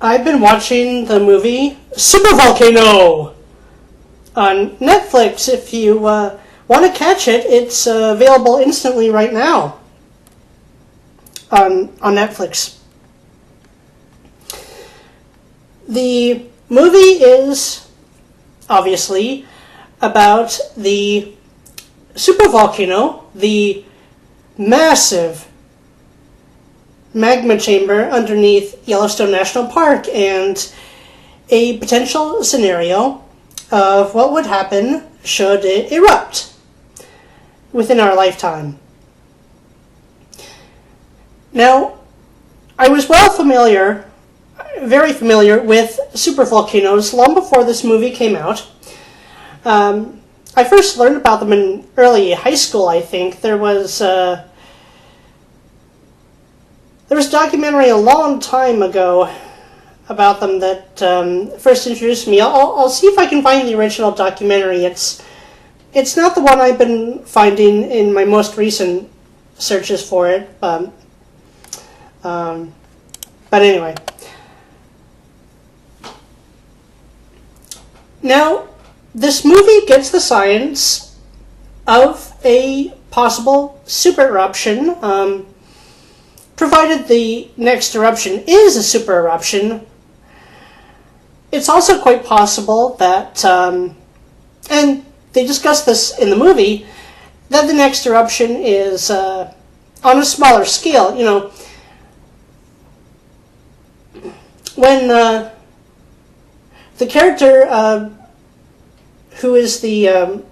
I've been watching the movie Supervolcano on Netflix. If you want to catch it, it's available instantly right now on Netflix. The movie is obviously about the supervolcano, the massive magma chamber underneath Yellowstone National Park, and a potential scenario of what would happen should it erupt within our lifetime. Now, I was very familiar with supervolcanoes long before this movie came out. I first learned about them in early high school, I think. There was a documentary a long time ago about them that first introduced me. I'll see if I can find the original documentary. It's not the one I've been finding in my most recent searches for it, but anyway. Now, this movie gets the science of a possible super eruption, provided the next eruption is a super eruption. It's also quite possible that, and they discuss this in the movie, that the next eruption is on a smaller scale. You know, when the character who is the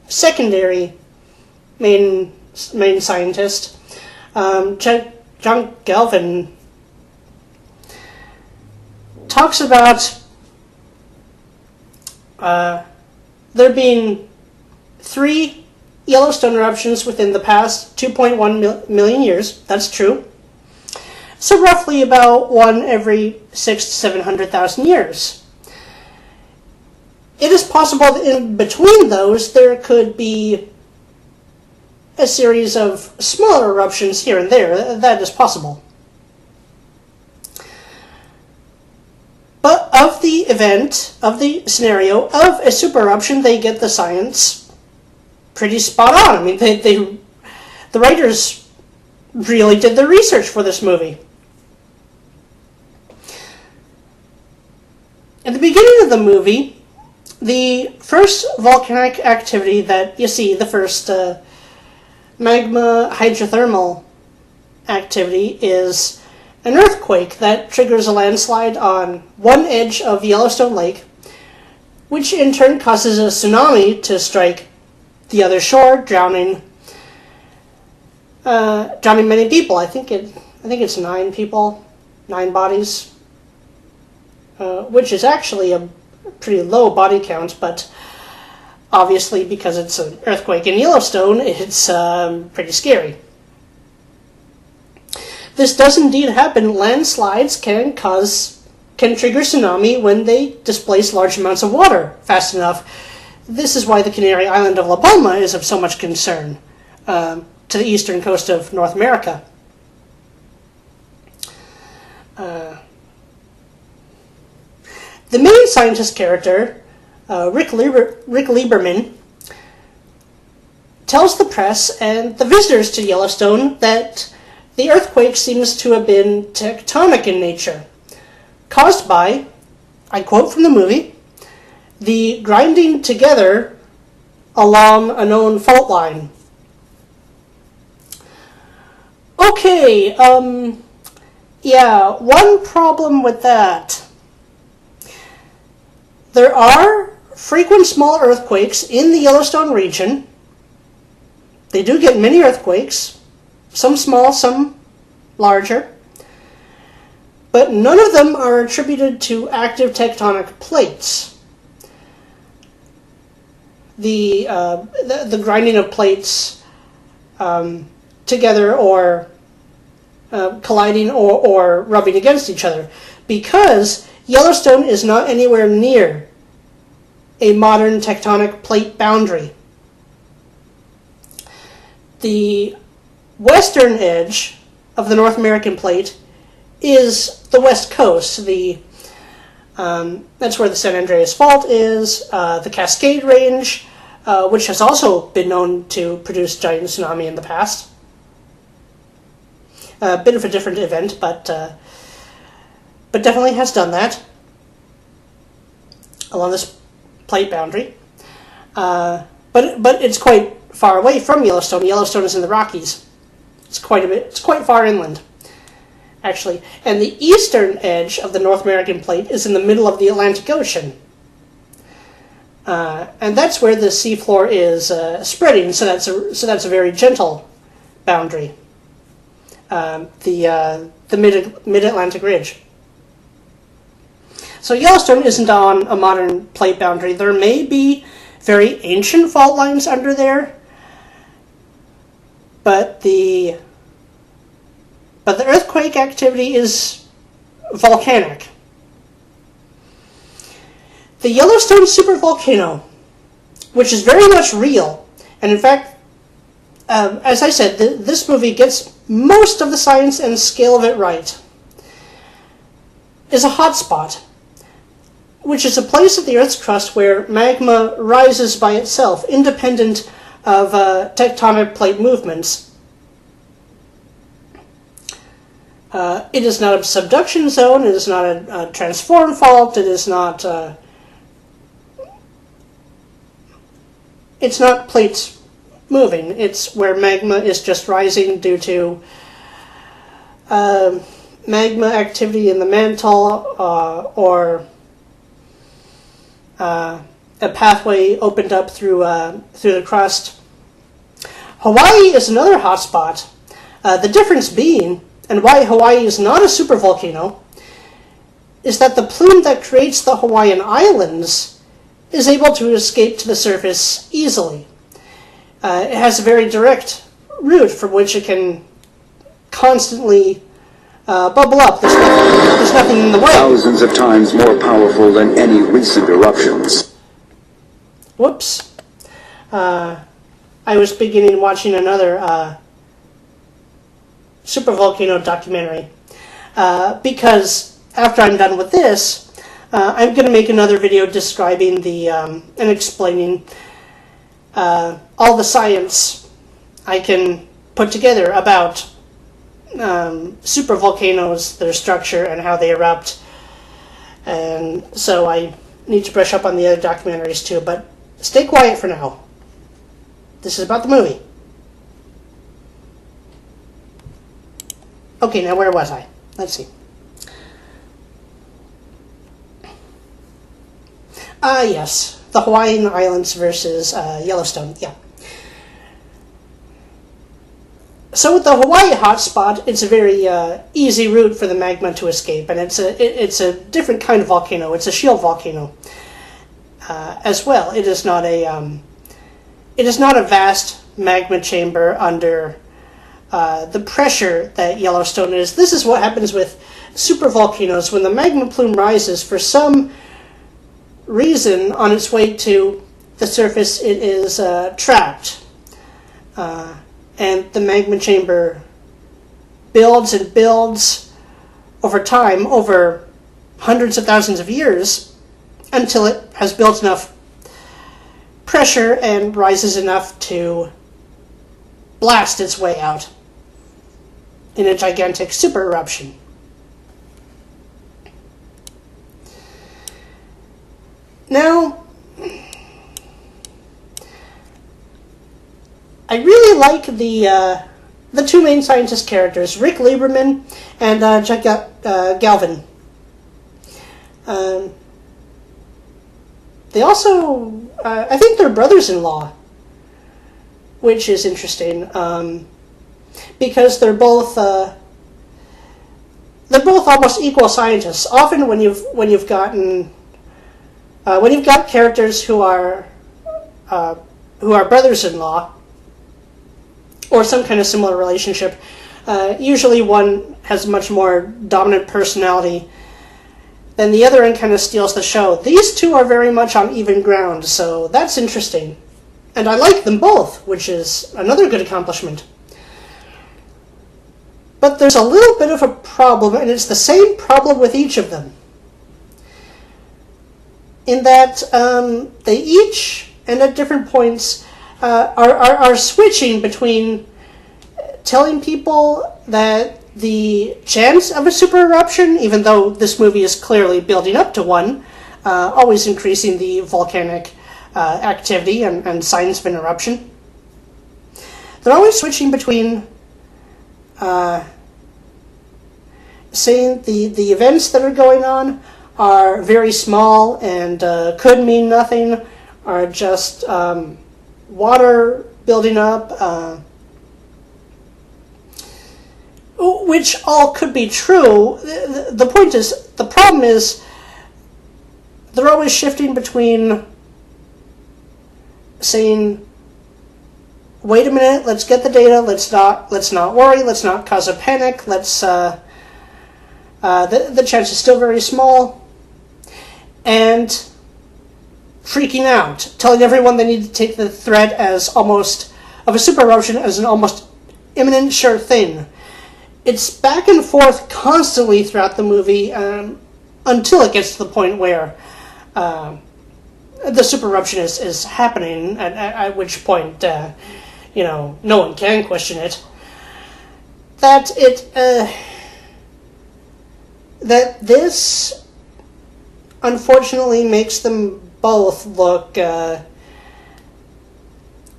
secondary main scientist, John Galvin, talks about there being 3 Yellowstone eruptions within the past 2.1 million years. That's true. So roughly about one every 600,000 to 700,000 years. It is possible that in between those there could be a series of smaller eruptions here and there. That is possible. But of the event, of the scenario of a super eruption, they get the science pretty spot on. I mean, the writers really did the research for this movie. At the beginning of the movie, the first volcanic activity that you see, the first magma hydrothermal activity, is an earthquake that triggers a landslide on one edge of Yellowstone Lake, which in turn causes a tsunami to strike the other shore, drowning many people. I think it's 9 people, 9 bodies, which is actually a pretty low body count, but obviously because it's an earthquake in Yellowstone, it's pretty scary. This does indeed happen. Landslides can trigger tsunami when they displace large amounts of water fast enough. This is why the Canary Island of La Palma is of so much concern to the eastern coast of North America. The main scientist character, Rick Lieberman, tells the press and the visitors to Yellowstone that the earthquake seems to have been tectonic in nature, caused by, I quote from the movie, the grinding together along a known fault line. Okay, yeah, one problem with that. There are frequent small earthquakes in the Yellowstone region. They do get many earthquakes, some small, some larger, but none of them are attributed to active tectonic plates. The grinding of plates together or colliding or rubbing against each other, because Yellowstone is not anywhere near a modern tectonic plate boundary. The western edge of the North American plate is the west coast. That's where the San Andreas Fault is, the Cascade Range, which has also been known to produce giant tsunami in the past. A bit of a different event, but definitely has done that along this plate boundary. But it's quite far away from Yellowstone. Yellowstone is in the Rockies. It's quite far inland, actually. And the eastern edge of the North American plate is in the middle of the Atlantic Ocean. And that's where the seafloor is spreading, so that's a very gentle boundary. The mid-Atlantic Ridge. So Yellowstone isn't on a modern plate boundary. There may be very ancient fault lines under there, but the earthquake activity is volcanic. The Yellowstone supervolcano, which is very much real, and in fact, as I said, this movie gets most of the science and scale of it right, is a hotspot, which is a place of the Earth's crust where magma rises by itself, independent of tectonic plate movements. It is not a subduction zone, it is not a transform fault, it is not... it's not plates moving, it's where magma is just rising due to magma activity in the mantle or a pathway opened up through the crust. Hawaii is another hotspot. The difference being, and why Hawaii is not a supervolcano, is that the plume that creates the Hawaiian Islands is able to escape to the surface easily. It has a very direct route from which it can constantly bubble up. There's nothing in the way. Thousands of times more powerful than any recent eruptions. Whoops. I was beginning watching another supervolcano documentary because after I'm done with this, I'm going to make another video describing and explaining all the science I can put together about supervolcanoes, their structure, and how they erupt. And so I need to brush up on the other documentaries too, but stay quiet for now. This is about the movie. Okay, now where was I? Let's see. Yes, the Hawaiian Islands versus Yellowstone, yeah. So with the Hawaii hotspot, it's a very easy route for the magma to escape, and it's a different kind of volcano. It's a shield volcano as well. It is not a vast magma chamber under the pressure that Yellowstone is. This is what happens with supervolcanoes. When the magma plume rises, for some reason on its way to the surface, it is trapped. And the magma chamber builds and builds over time, over hundreds of thousands of years, until it has built enough pressure and rises enough to blast its way out in a gigantic super eruption. Now, I really like the two main scientist characters, Rick Lieberman and Jack Galvin. They also, I think they're brothers-in-law, which is interesting because they're both almost equal scientists. Often, when you've got characters who are brothers-in-law, or some kind of similar relationship, usually one has a much more dominant personality than the other and kind of steals the show. These two are very much on even ground, so that's interesting. And I like them both, which is another good accomplishment. But there's a little bit of a problem, and it's the same problem with each of them. In that they each, and at different points, are switching between telling people that the chance of a super eruption, even though this movie is clearly building up to one, always increasing the volcanic activity and signs of an eruption. They're always switching between saying the events that are going on are very small and could mean nothing, are just water building up, which all could be true. The point is, the problem is, they're always shifting between saying, wait a minute, let's get the data, let's not worry, let's not cause a panic, the chance is still very small, and freaking out, telling everyone they need to take the threat as almost, of a super eruption as an almost imminent sure thing. It's back and forth constantly throughout the movie until it gets to the point where the super eruption is happening, at which point, no one can question it. That this unfortunately makes them both look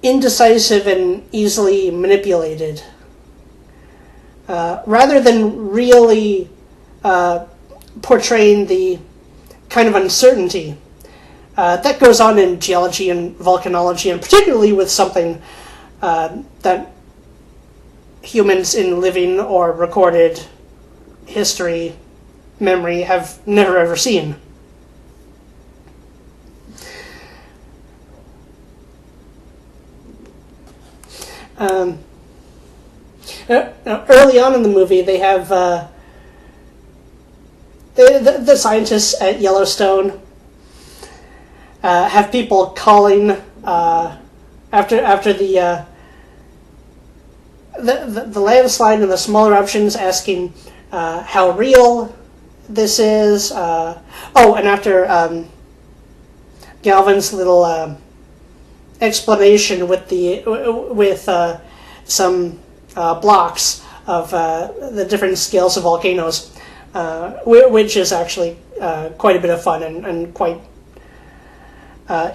indecisive and easily manipulated, rather than really portraying the kind of uncertainty that goes on in geology and volcanology, and particularly with something that humans in living or recorded history, memory, have never ever seen. Early on in the movie, they have the scientists at Yellowstone have people calling after the landslide and the small eruptions, asking how real this is. And after Galvin's little explanation with some blocks of the different scales of volcanoes, which is actually quite a bit of fun and quite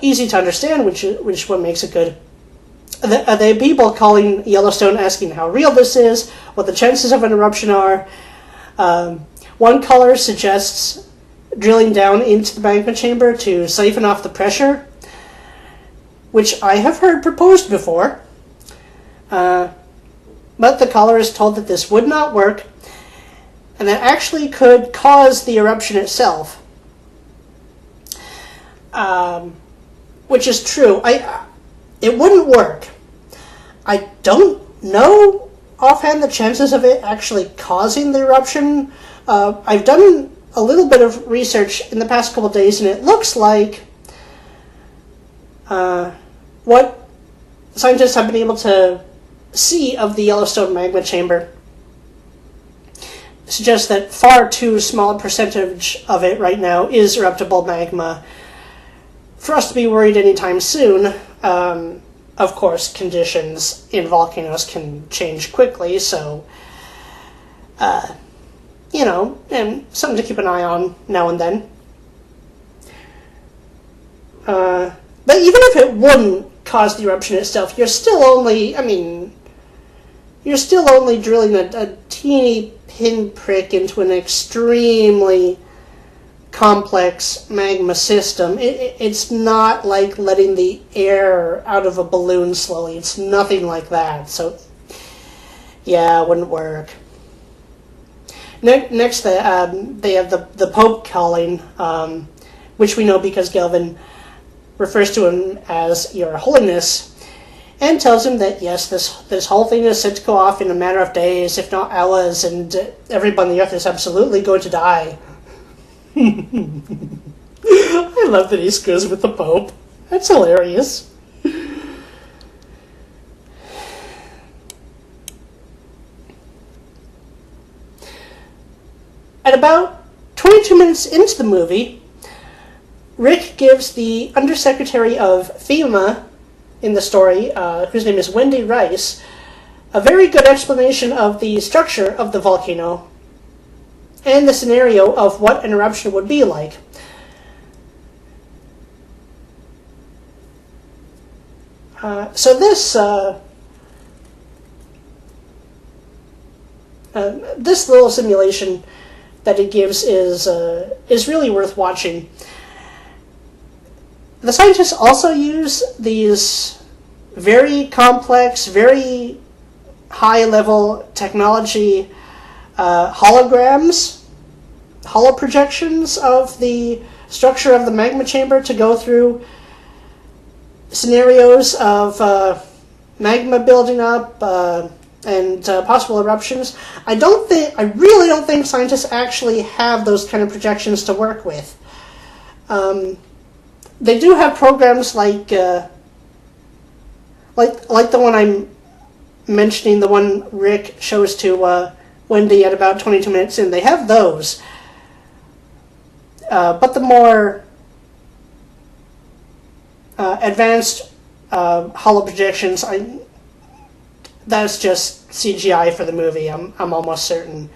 easy to understand, which is what makes it good. The people calling Yellowstone asking how real this is, what the chances of an eruption are. One caller suggests drilling down into the magma chamber to siphon off the pressure, which I have heard proposed before. But the caller is told that this would not work, and that actually could cause the eruption itself. Which is true. It wouldn't work. I don't know offhand the chances of it actually causing the eruption. I've done a little bit of research in the past couple of days, and it looks like what scientists have been able to see of the Yellowstone magma chamber suggests that far too small a percentage of it right now is eruptible magma for us to be worried anytime soon. Of course, conditions in volcanoes can change quickly, so, and something to keep an eye on now and then. But even if it wouldn't cause the eruption itself, you're still only drilling a teeny pinprick into an extremely complex magma system. It's not like letting the air out of a balloon slowly. It's nothing like that. So, yeah, it wouldn't work. Next, they have the Pope calling, which we know because Galvin refers to him as Your Holiness, and tells him that, yes, this whole thing is set to go off in a matter of days, if not hours, and everyone on the Earth is absolutely going to die. I love that he screws with the Pope. That's hilarious. about 22 minutes into the movie, Rick gives the Undersecretary of FEMA in the story, whose name is Wendy Rice, a very good explanation of the structure of the volcano and the scenario of what an eruption would be like. So this this little simulation that it gives is really worth watching. The scientists also use these very complex, very high-level technology holograms, holoprojections of the structure of the magma chamber to go through scenarios of magma building up and possible eruptions. I really don't think scientists actually have those kind of projections to work with. They do have programs like the one I'm mentioning, the one Rick shows to Wendy at about 22 minutes in. They have those, but the more advanced holo projections, that's just CGI for the movie. I'm almost certain,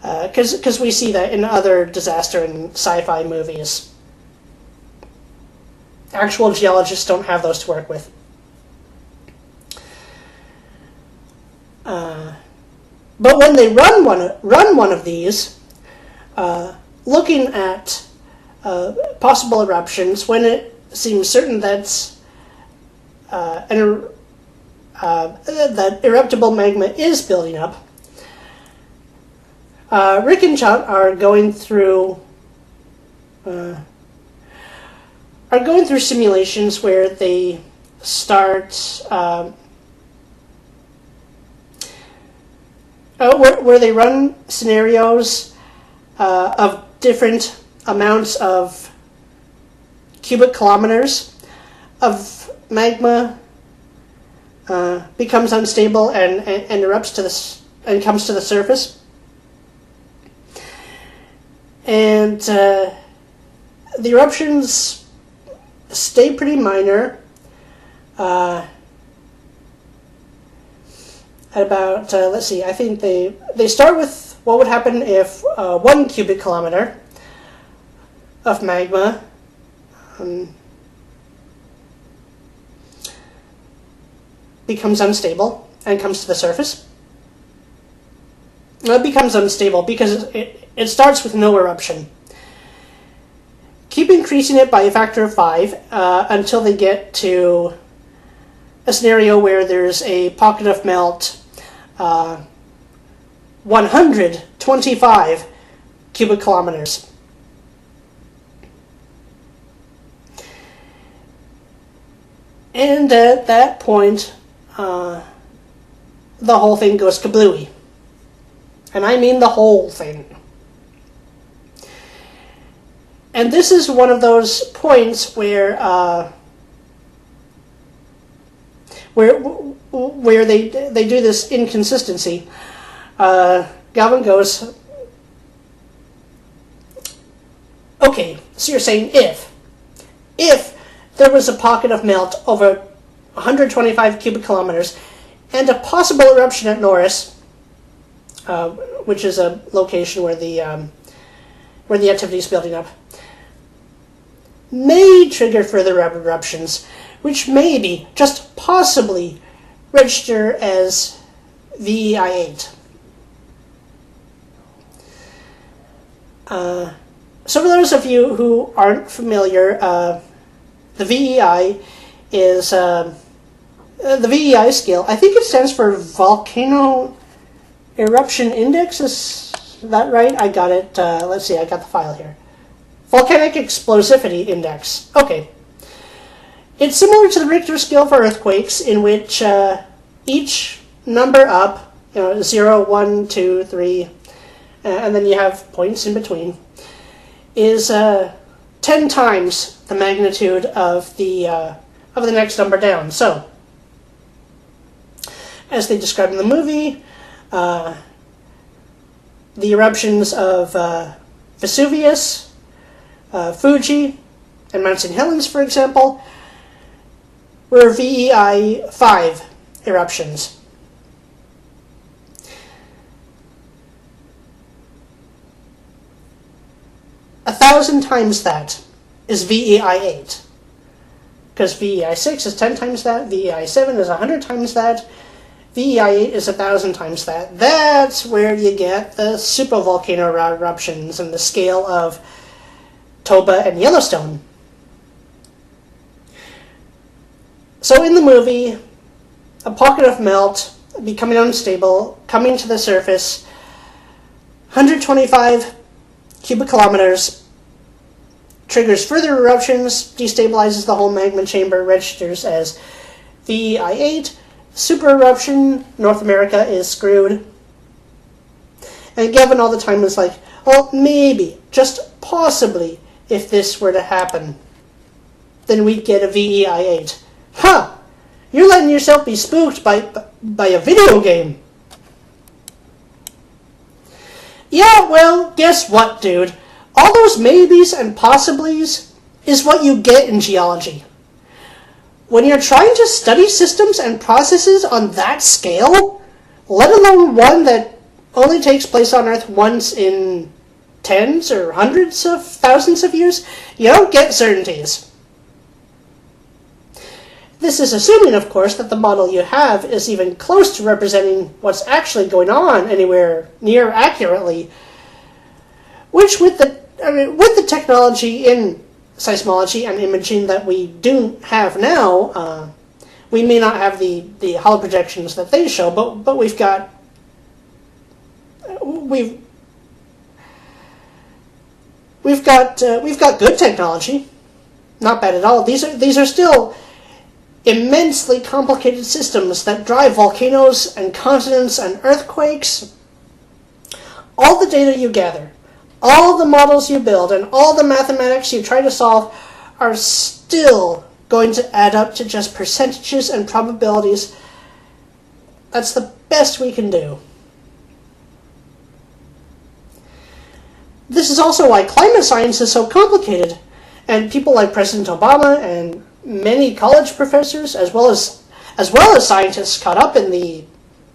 because we see that in other disaster and sci-fi movies. Actual geologists don't have those to work with. But when they run one of these, looking at possible eruptions, when it seems certain that eruptible magma is building up, Rick and Chuck are going through simulations where they start where they run scenarios of different amounts of cubic kilometers of magma becomes unstable and erupts and comes to the surface, and the eruptions stay pretty minor at about, let's see, I think they start with what would happen if 1 cubic kilometer of magma becomes unstable and comes to the surface. It becomes unstable because it starts with no eruption. Keep increasing it by a factor of 5 until they get to a scenario where there's a pocket of melt 125 cubic kilometers. And at that point, the whole thing goes kablooey. And I mean the whole thing. And this is one of those points where they do this inconsistency. Galvin goes, okay, so you're saying if there was a pocket of melt over 125 cubic kilometers and a possible eruption at Norris, which is a location where the activity is building up, may trigger further eruptions, which maybe, just possibly, register as VEI8. So for those of you who aren't familiar, the VEI is the VEI scale. I think it stands for Volcano Eruption Index. Is that right? I got it. Let's see, I got the file here. Volcanic Explosivity Index. Okay. It's similar to the Richter scale for earthquakes, in which each number up, 0, 1, 2, 3, and then you have points in between, is 10 times the magnitude of the next number down. So, as they describe in the movie, the eruptions of Vesuvius, Fuji, and Mount St. Helens, for example, were VEI 5 eruptions. A 1,000 times that is VEI 8. Because VEI 6 is 10 times that, VEI 7 is 100 times that, VEI 8 is 1,000 times that. That's where you get the supervolcano eruptions and the scale of Toba and Yellowstone. So in the movie, a pocket of melt becoming unstable, coming to the surface, 125 cubic kilometers, triggers further eruptions, destabilizes the whole magma chamber, registers as VEI 8, super eruption, North America is screwed. And Gavin all the time was like, well, maybe, just possibly, if this were to happen, then we'd get a VEI 8. Huh! You're letting yourself be spooked by a video game. Yeah, well, guess what, dude? All those maybes and possiblies is what you get in geology. When you're trying to study systems and processes on that scale, let alone one that only takes place on Earth once in tens or hundreds of thousands of years, you don't get certainties. This is assuming, of course, that the model you have is even close to representing what's actually going on anywhere near accurately, which with the technology in seismology and imaging that we do have now, we may not have the Hubble projections that they show, but we've got good technology, not bad at all. These are still immensely complicated systems that drive volcanoes and continents and earthquakes. All the data you gather, all the models you build, and all the mathematics you try to solve are still going to add up to just percentages and probabilities. That's the best we can do. This is also why climate science is so complicated, and people like President Obama and many college professors, as well as scientists caught up in the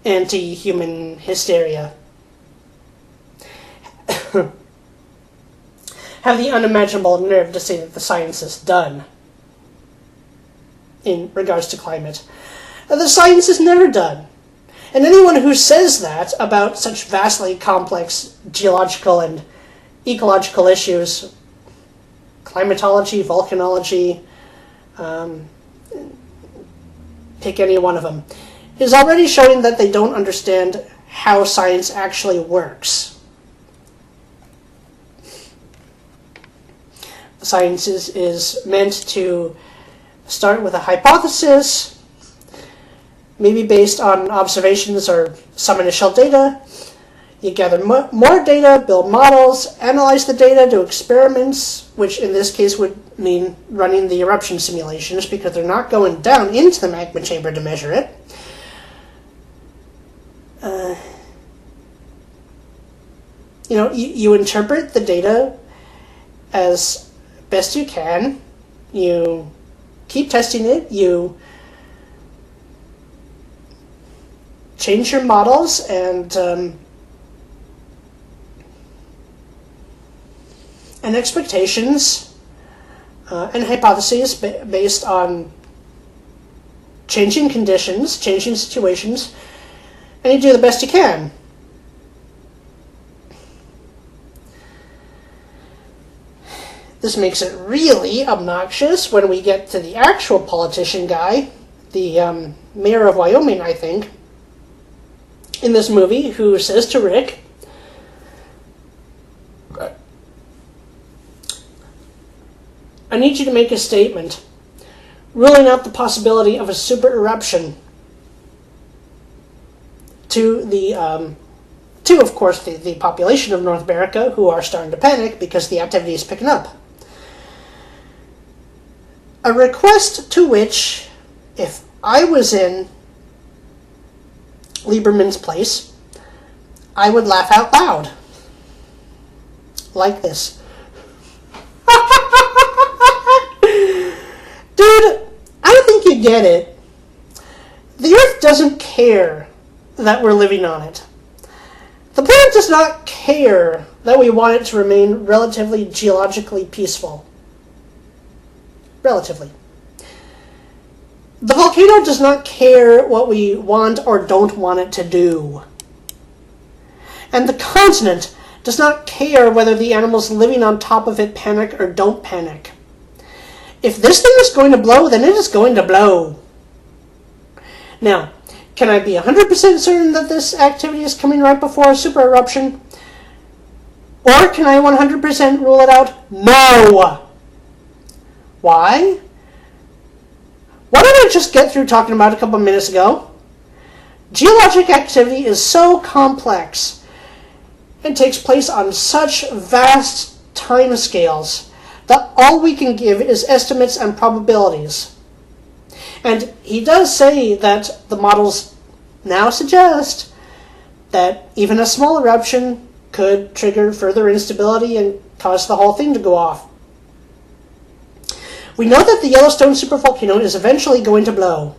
anti-human hysteria, have the unimaginable nerve to say that the science is done in regards to climate. The science is never done. And anyone who says that about such vastly complex geological and ecological issues, climatology, volcanology, pick any one of them, is already showing that they don't understand how science actually works. Science is meant to start with a hypothesis, maybe based on observations or some initial data. You gather more data, build models, analyze the data, do experiments, which in this case would mean running the eruption simulations because they're not going down into the magma chamber to measure it. You interpret the data as best you can. You keep testing it. You change your models and expectations and hypotheses based on changing conditions, changing situations, and you do the best you can. This makes it really obnoxious when we get to the actual politician guy, the mayor of Wyoming, I think, in this movie, who says to Rick, I need you to make a statement ruling out the possibility of a super eruption to of course, the population of North America, who are starting to panic because the activity is picking up. A request to which, if I was in Lieberman's place, I would laugh out loud. like this. Dude, I don't think you get it. The Earth doesn't care that we're living on it. The planet does not care that we want it to remain relatively geologically peaceful. Relatively. The volcano does not care what we want or don't want it to do. And the continent does not care whether the animals living on top of it panic or don't panic. If this thing is going to blow, then it is going to blow. Now, can I be 100% certain that this activity is coming right before a super eruption? Or can I 100% rule it out? No! Why? What did I just get through talking about a couple of minutes ago? Geologic activity is so complex and takes place on such vast time scales that all we can give is estimates and probabilities. And he does say that the models now suggest that even a small eruption could trigger further instability and cause the whole thing to go off. We know that the Yellowstone supervolcano is eventually going to blow.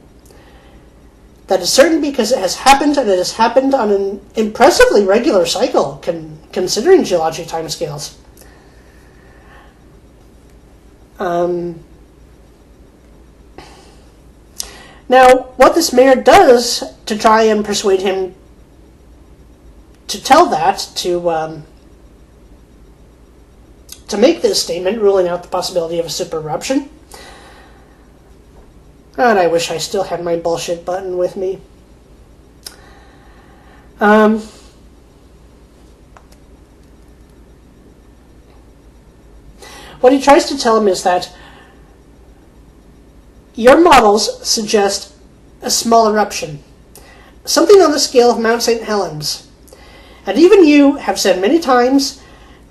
That is certain because it has happened, and it has happened on an impressively regular cycle, considering geologic timescales. Now, what this mayor does to try and persuade him to tell that, to make this statement, ruling out the possibility of a super eruption. God, I wish I still had my bullshit button with me. What he tries to tell him is that your models suggest a small eruption, something on the scale of Mount St. Helens. And even you have said many times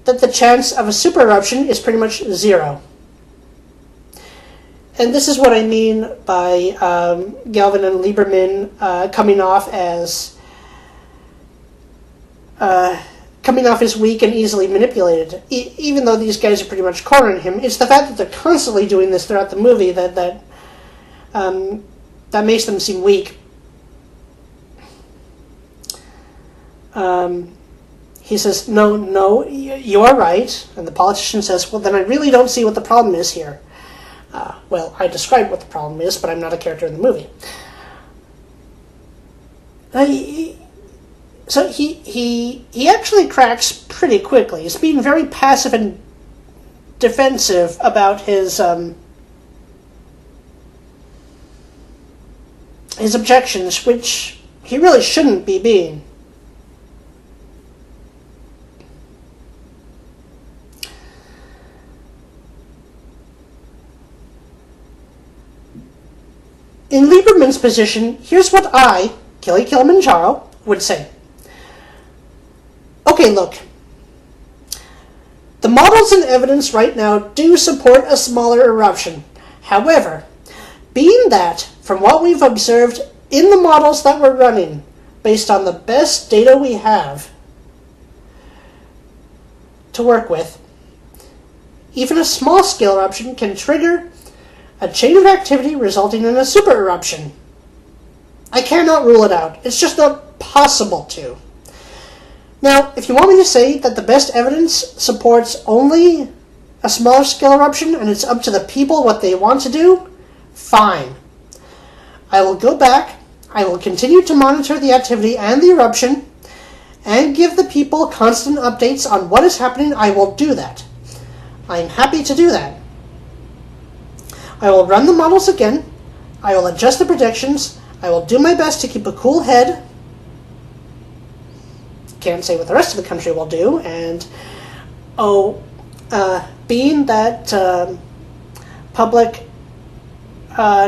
that the chance of a super eruption is pretty much zero. And this is what I mean by Galvin and Lieberman coming off as weak and easily manipulated. Even though these guys are pretty much cornering him, it's the fact that they're constantly doing this throughout the movie that makes them seem weak. He says, no, you are right. And the politician says, well, then I really don't see what the problem is here. Well, I described what the problem is, but I'm not a character in the movie. So he actually cracks pretty quickly. He's being very passive and defensive about his objections, which he really shouldn't be being. In Lieberman's position, here's what I, Killy Kilimanjaro, would say. Okay, look. The models and evidence right now do support a smaller eruption. However, being that, from what we've observed in the models that we're running, based on the best data we have to work with, even a small-scale eruption can trigger a chain of activity resulting in a super eruption. I cannot rule it out. It's just not possible to. Now, if you want me to say that the best evidence supports only a smaller scale eruption and it's up to the people what they want to do, fine. I will go back, I will continue to monitor the activity and the eruption, and give the people constant updates on what is happening. I will do that. I am happy to do that. I will run the models again, I will adjust the predictions, I will do my best to keep a cool head. Can't say what the rest of the country will do, and being that public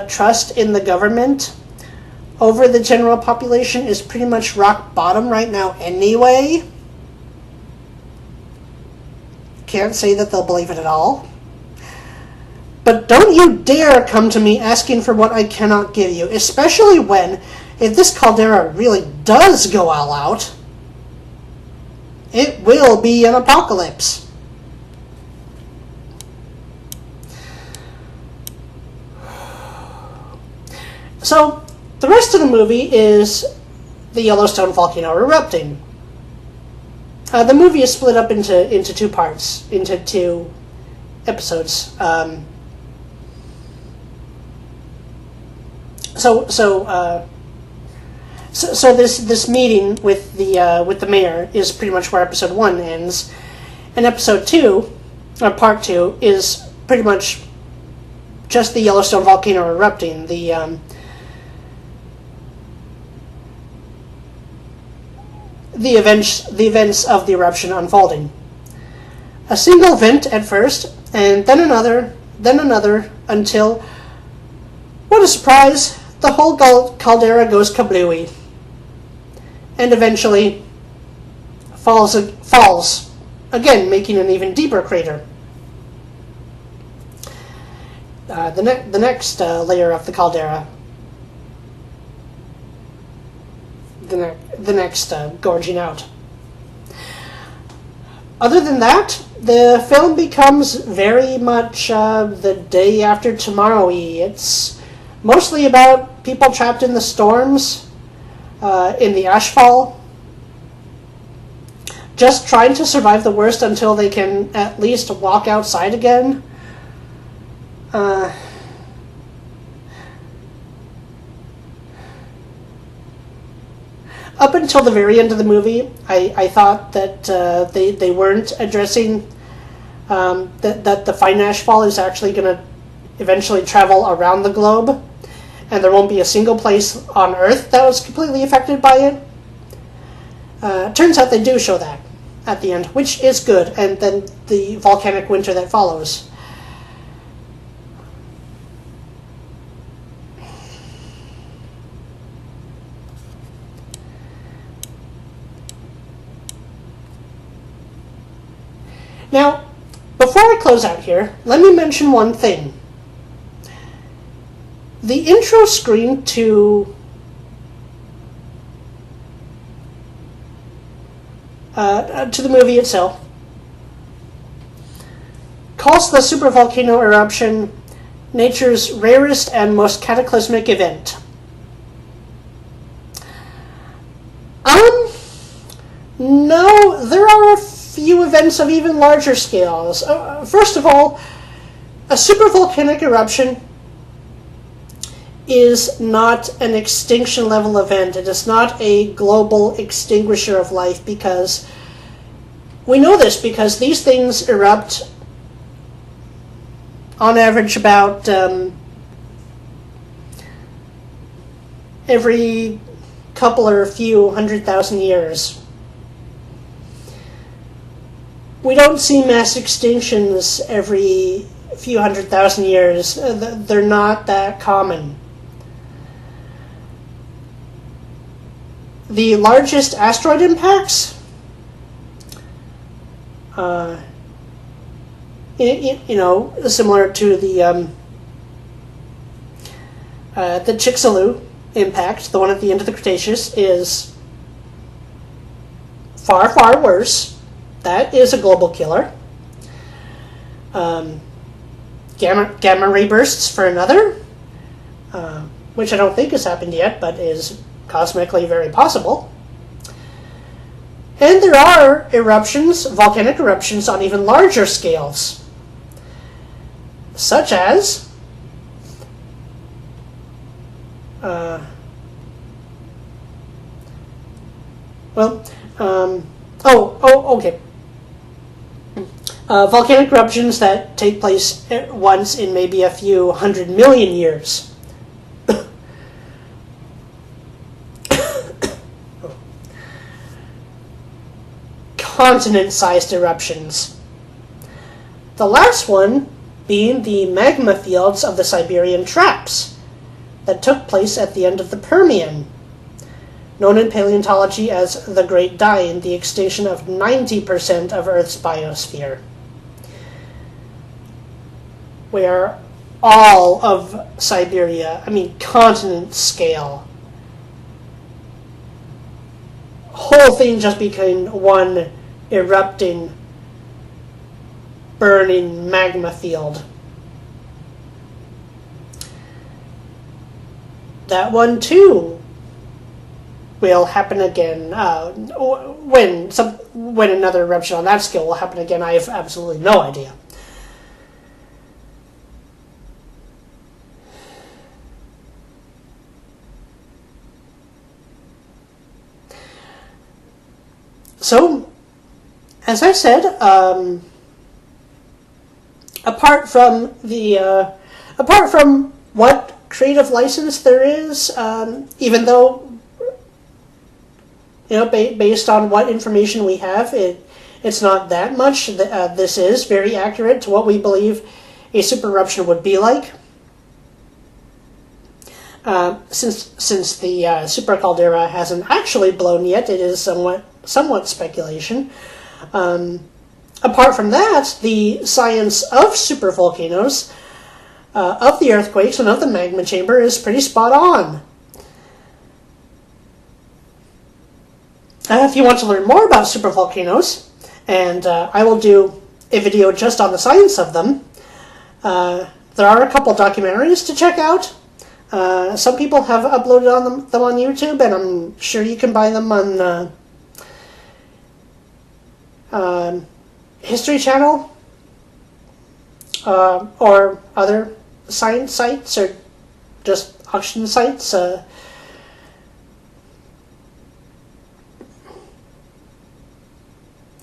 trust in the government over the general population is pretty much rock bottom right now anyway, can't say that they'll believe it at all. But don't you dare come to me asking for what I cannot give you, especially when, if this caldera really does go all out, it will be an apocalypse. So the rest of the movie is the Yellowstone volcano erupting. The movie is split up into two parts, into two episodes. So this meeting with the mayor is pretty much where episode 1 ends, and episode 2, or part 2, is pretty much just the Yellowstone volcano erupting. The events of the eruption unfolding. A single vent at first, and then another, until, what a surprise, the whole caldera goes kablooey, and eventually falls again, making an even deeper crater. The next layer of the caldera, the next gorging out. Other than that, the film becomes very much the day after tomorrow-y. It's mostly about people trapped in the storms, in the ashfall, just trying to survive the worst until they can at least walk outside again. Up until the very end of the movie, I thought that they weren't addressing that the fine ashfall is actually going to eventually travel around the globe, and there won't be a single place on Earth that was completely affected by it. Turns out they do show that at the end, which is good, and then the volcanic winter that follows. Now, before I close out here, let me mention one thing. The intro screen to the movie itself calls the supervolcano eruption nature's rarest and most cataclysmic event. No, there are a few events of even larger scales. First of all, a supervolcanic eruption is not an extinction level event. It is not a global extinguisher of life, because we know this because these things erupt on average about every couple or few 100,000 years. We don't see mass extinctions every few 100,000 years. They're not that common. The largest asteroid impacts, similar to the Chicxulub impact, the one at the end of the Cretaceous, is far, far worse. That is a global killer. Gamma ray bursts for another, which I don't think has happened yet, but is cosmically very possible. And there are eruptions, volcanic eruptions, on even larger scales, such as okay. Volcanic eruptions that take place once in maybe a few 100 million years. Continent-sized eruptions. The last one being the magma fields of the Siberian Traps that took place at the end of the Permian, known in paleontology as the Great Dying, the extinction of 90% of Earth's biosphere, where all of Siberia, continent scale, whole thing just became one erupting, burning magma field. that one too will happen again. When another eruption on that scale will happen again, I have absolutely no idea. So, as I said, apart from what creative license there is, even though, based on what information we have, it's not that much. This is very accurate to what we believe a super eruption would be like. Since the super caldera hasn't actually blown yet, it is somewhat speculation. Apart from that, the science of supervolcanoes, of the earthquakes, and of the magma chamber is pretty spot on. If you want to learn more about supervolcanoes, and I will do a video just on the science of them, there are a couple documentaries to check out. Some people have uploaded them on YouTube, and I'm sure you can buy them on History Channel or other science sites, or just auction sites.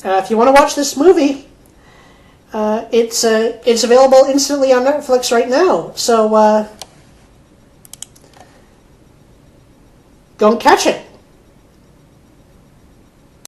If you want to watch this movie, it's available instantly on Netflix right now. So go and catch it.